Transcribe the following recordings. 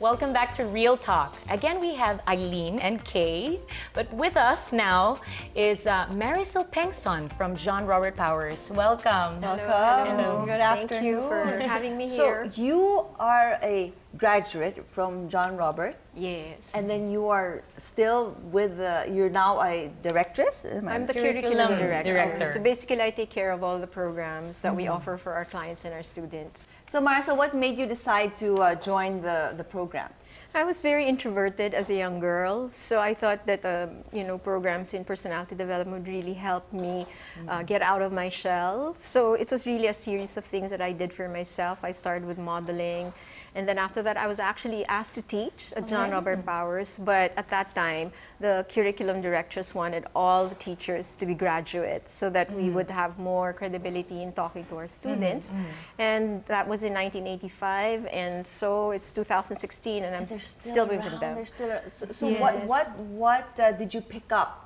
Welcome back to Real Talk. Again, we have Eileen and Kay, but with us now is Marisyll Pengson from John Robert Powers. Welcome. Welcome. Hello. Good afternoon. Thank you for having me here. So you are a graduate from John Robert, Yes. and then you are still with you're now a directress. I'm the Curriculum curriculum director. director. So basically, I take care of all the programs that we offer for our clients and our students. So Marisyll, what made you decide to join the program? I was very introverted as a young girl, so I thought that programs in personality development would really help me get out of my shell. So it was really a series of things that I did for myself. I started with modeling, and then after that, I was actually asked to teach at John Robert Powers. But at that time, the curriculum directors wanted all the teachers to be graduates so that we would have more credibility in talking to our students. And that was in 1985, and so it's 2016, and I'm still with them. They're still so Yes. what did you pick up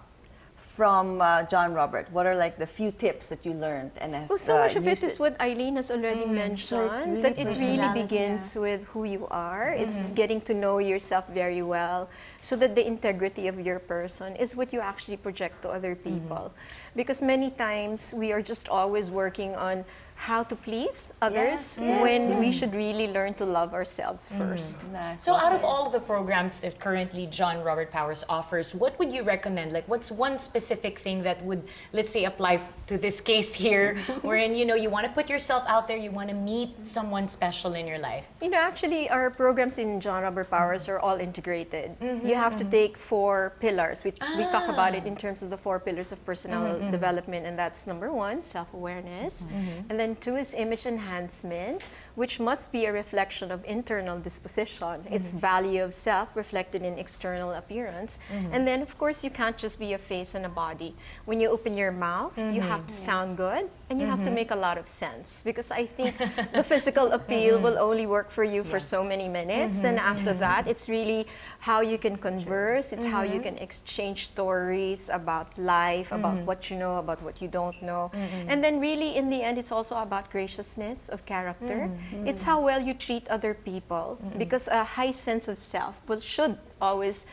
from John Robert? What are like the few tips that you learned and has Well, so much of it used is what Eileen has already mentioned, it's really that it really personality, begins with who you are. It's getting to know yourself very well, so that the integrity of your person is what you actually project to other people. Because many times we are just always working on how to please others when we should really learn to love ourselves first. Nice. So out of all the programs that currently John Robert Powers offers, what would you recommend? Like, what's one specific thing that would, let's say, apply to this case here, wherein, you want to put yourself out there, you want to meet someone special in your life? Actually, our programs in John Robert Powers are all integrated. You have to take 4 pillars. We talk about it in terms of the 4 pillars of personal development, and that's number 1, self-awareness, and then 2 is image enhancement, which must be a reflection of internal disposition. It's value of self reflected in external appearance. And then, of course, you can't just be a face and a body. When you open your mouth, you have to sound good, and you have to make a lot of sense. Because I think the physical appeal will only work for you for so many minutes. Then after that, it's really how you can converse. It's how you can exchange stories about life, about what you know, about what you don't know. And then really, in the end, it's also about graciousness of character. It's how well you treat other people, because a high sense of self should always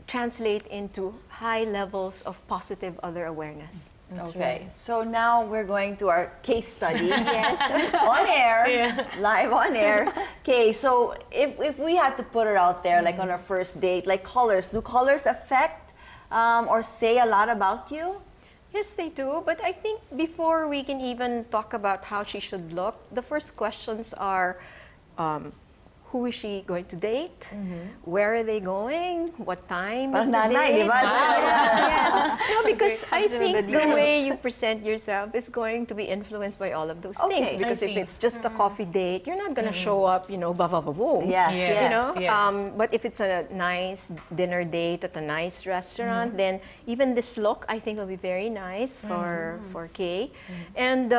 translate into high levels of positive other awareness. Okay, so now we're going to our case study. Yes, on air, live on air. Okay, so if we had to put her out there, like on our first date, like colors, do colors affect or say a lot about you? Yes, they do. But I think before we can even talk about how she should look, the first questions are, who is she going to date? Where are they going? What time is the date? Yes. No, because I think the way you present yourself is going to be influenced by all of those things. Because if it's just a coffee date, you're not going to show up, boom. Yes. But if it's a nice dinner date at a nice restaurant, then even this look, I think, will be very nice for Kay. And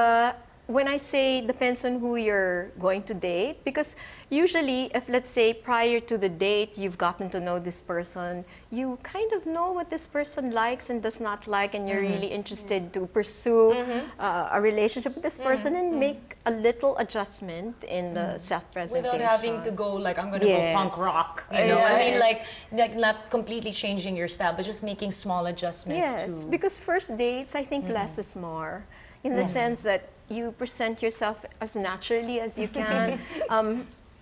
when I say depends on who you're going to date, because usually if, let's say, prior to the date, you've gotten to know this person, you kind of know what this person likes and does not like, and you're really interested to pursue a relationship with this person and make a little adjustment in the self-presentation. Without having to go like, I'm going to go punk rock. I mean, like not completely changing your style, but just making small adjustments. Yes, because first dates, I think less is more, in the sense that you present yourself as naturally as you can.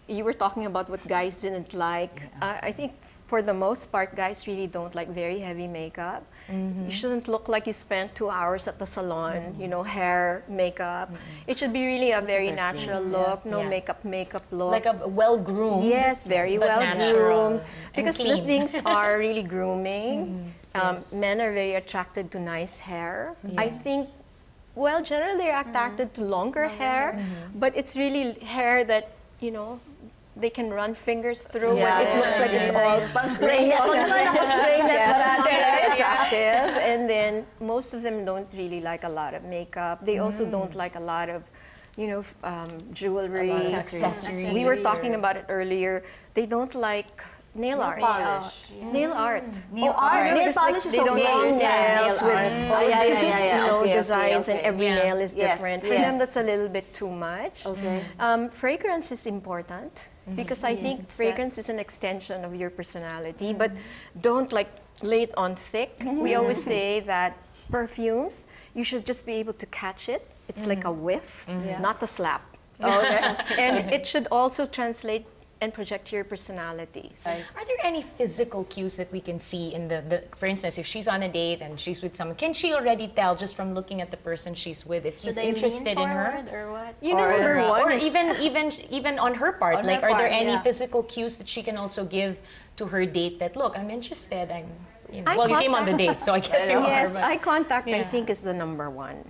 You were talking about what guys didn't like. I think for the most part, guys really don't like very heavy makeup. You shouldn't look like you spent 2 hours at the salon, hair, makeup. It should be really a very natural look, no makeup look. Like a well-groomed. Yes, very but well-groomed. Because the clean. things are really grooming. Men are very attracted to nice hair. I think, well, generally they're attracted to longer hair, but it's really hair that, they can run fingers through when it looks like it's all Pang-spray very attractive. And then most of them don't really like a lot of makeup. They also don't like a lot of, jewelry, accessories. We were talking about it earlier. They don't like nail art. polish. Nail art. Nail art. Nail polish is They don't okay. long Yeah, nails nail with art. all Yeah, these, yeah, yeah. Okay, designs, okay. and every Yeah. nail is Yes, different. For yes. them, that's a little bit too much. Okay. Fragrance is important because I think fragrance is an extension of your personality, but don't like lay it on thick. We always say that perfumes, you should just be able to catch it. It's like a whiff, not a slap. Okay. And it should also translate and project to your personality. So Are there any physical cues that we can see in for instance, if she's on a date and she's with someone, can she already tell just from looking at the person she's with if he's Should I lean interested in her? forward or what? you know, number one Or is- even on her part, On like her are there part, any yes. physical cues that she can also give to her date that look, I'm interested, Eye well, you came on the contact. date, so I guess you are. Yes, but- eye contact I Yeah. think is the number one.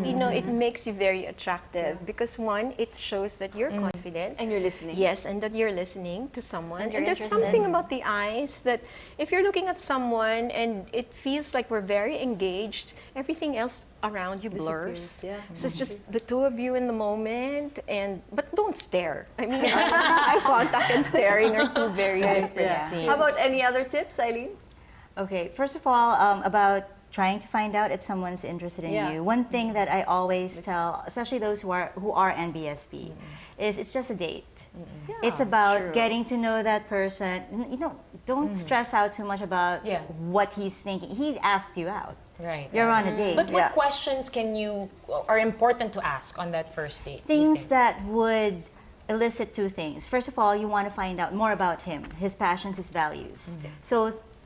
You know, it makes you very attractive because one, it shows that you're confident. And you're listening. Yes, and that you're listening to someone. And And, you're there's interested. something about the eyes that if you're looking at someone and it feels like we're very engaged, everything else around you blurs. yeah. So it's just the two of you in the moment, but don't stare. I mean, eye contact and staring are two very different things. How about any other tips, Eileen? Okay, first of all, about trying to find out if someone's interested in Yeah. you. One thing that I always tell, especially those who are NBSP, is it's just a date. It's about getting to know that person. You know, don't stress out too much about Yeah. what he's thinking. He's asked you out. Right. You're on a date. But what Yeah. questions are important to ask on that first date? you Things think? that would elicit two things. First of all, you want to find out more about him, his passions, his values. So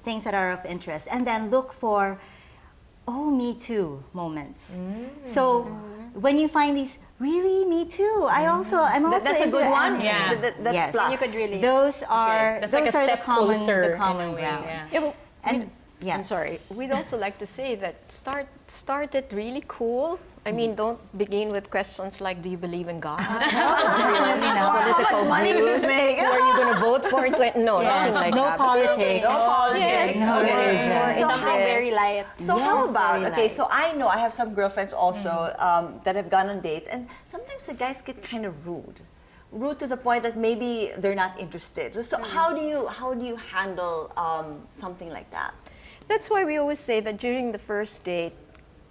things that are of interest. And then look for, oh, me too moments. So when you find these, really, me too. I'm also That's a into good one. anime. Yeah. That's Yes. plus. You could really. Those are That's those like a are step the common closer the in common a way, ground. yeah. Yeah, but And yes. I'm sorry. We'd also like to say that start it really cool. I mean, don't begin with questions like, do you believe in God? How much money do you make? Who are you going to vote for? No, nothing like No that. politics. No politics. Yes. No Okay. religion. So Something very light. So how Yes, about, very okay, light. so I know I have some girlfriends also that have gone on dates, and sometimes the guys get kind of rude. Rude to the point that maybe they're not interested. So how do you handle something like that? That's why we always say that during the first date,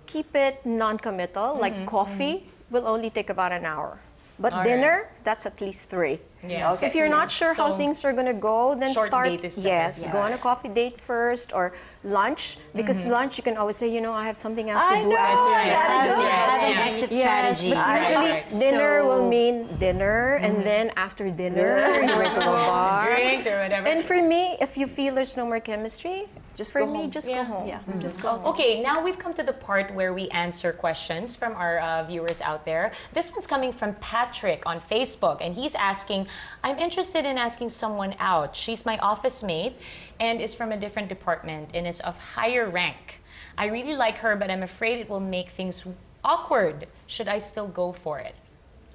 keep it non-committal. Like coffee will only take about an hour. But All dinner, that's at least 3. Yes. Okay. If you're not sure how So, things are going to go, then short start. date is better. Yes, go on a Yes. coffee date first or lunch. Because lunch, you can always say, I have something else to I do. know, after right. that That's is right. right. Have an Yeah. exit Yes, strategy. but Right, usually right. dinner will So- mean dinner, and then after dinner, you went to a bar. Drinks or whatever. And for me, if you feel there's no more chemistry, Just for go me, home. just Yeah. go home. Yeah. Just go home. Okay, now we've come to the part where we answer questions from our viewers out there. This one's coming from Patrick on Facebook, and he's asking, I'm interested in asking someone out. She's my office mate and is from a different department and is of higher rank. I really like her, but I'm afraid it will make things awkward. Should I still go for it?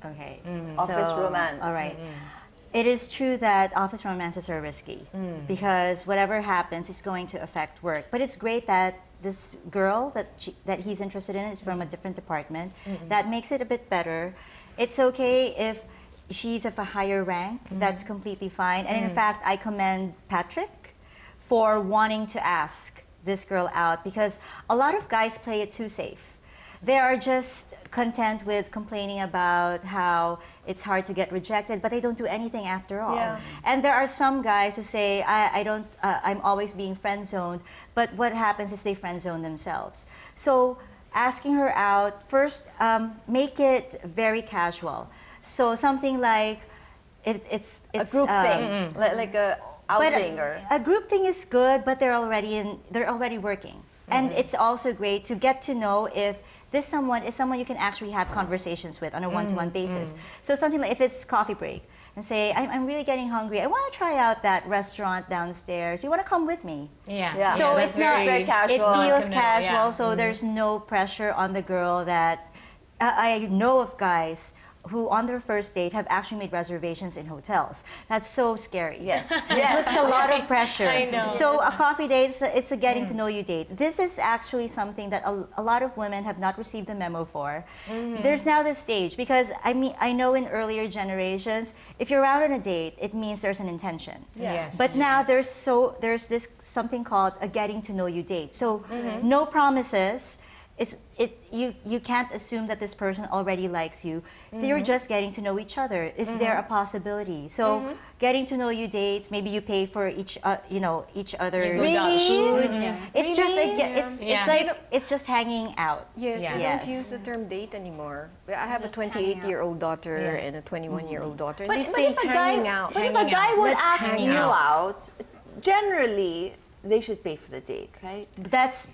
Okay. Office romance. All right. It is true that office romances are risky because whatever happens is going to affect work. But it's great that this girl that he's interested in is from a different department. That makes it a bit better. It's okay if she's of a higher rank. That's completely fine. And in fact, I commend Patrick for wanting to ask this girl out because a lot of guys play it too safe. They are just content with complaining about how it's hard to get rejected, but they don't do anything after all. Yeah. And there are some guys who say, I'm always being friend zoned, but what happens is they friend zone themselves. So asking her out, first, make it very casual. So something like, it's A group thing, like a outing or. a group thing is good, but they're already working. And it's also great to get to know if this someone is someone you can actually have conversations with on a one-to-one basis. So something like if it's coffee break and say, I'm really getting hungry. I want to try out that restaurant downstairs. You want to come with me? Yeah. Yeah. So that's it's not very casual. It feels Committal, casual, yeah. so there's no pressure on the girl that I know of guys who on their first date have actually made reservations in hotels. That's so scary. Yes. It puts a lot of pressure. I know. So a coffee date, it's a getting to know you date. This is actually something that a lot of women have not received the memo for. There's now this stage, because I know in earlier generations, if you're out on a date, it means there's an intention. Yes. But now there's this something called a getting to know you date. So no promises. You can't assume that this person already likes you. You're just getting to know each other. Is there a possibility? So getting to know you dates. Maybe you pay for each other's Really? food. Yeah. It's just Yeah. it's just hanging out. Yes, Yeah. they Yes. don't use the term date anymore. I have a just hanging out. 28-year-old daughter Yeah. and a 21-year-old daughter. And But, they but say if a hanging guy, out. but if a Hanging guy out. would Let's ask hang you out. out, generally they should pay for the date, right? That's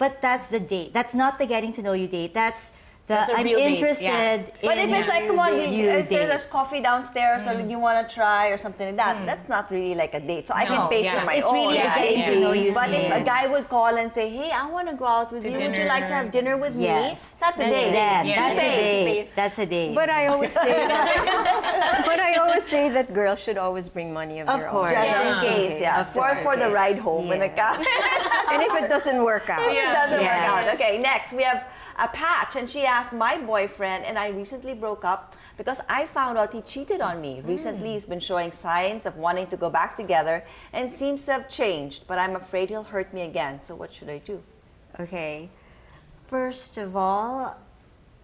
the date. That's not the getting to know you date. That's the That's a I'm real date, interested yeah. But if in it's like, come on, you there's date. coffee downstairs, or you want to try or something like that, that's not really like a date. So I No, can pay yeah. for my It's own. really a right? getting to know you But if a date. guy would call and say, hey, I want to go out with To you, would you like to have dinner. dinner with Yes. me? That's a That's date. Then, Yeah. that's a Space. date. That's a date. But I always say that. But I always say that girls should always bring money of, Of their course. own. Just in Yeah. case, yeah. Of course. For the ride home in the car. And if it doesn't work out, It doesn't work Yes. out. Okay, next we have a Patch, and she asked, my boyfriend and I recently broke up because I found out he cheated on me. Recently, he's been showing signs of wanting to go back together and seems to have changed, but I'm afraid he'll hurt me again. So what should I do? Okay. First of all,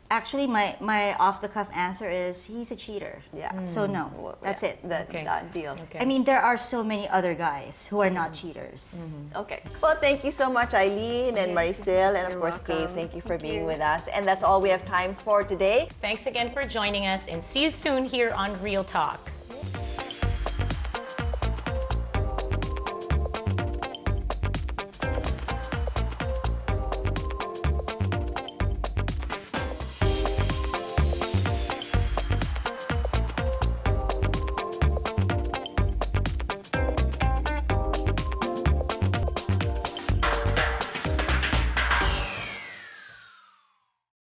actually, my off-the-cuff answer is he's a cheater. Yeah. So no, that's Yeah, it. That, Okay. that deal. Okay. I mean, there are so many other guys who are not cheaters. Okay. Well, thank you so much, Eileen and Marisyll, and of You're course, welcome. Kave. Thank you for being with us. And that's all we have time for today. Thanks again for joining us, and see you soon here on Real Talk.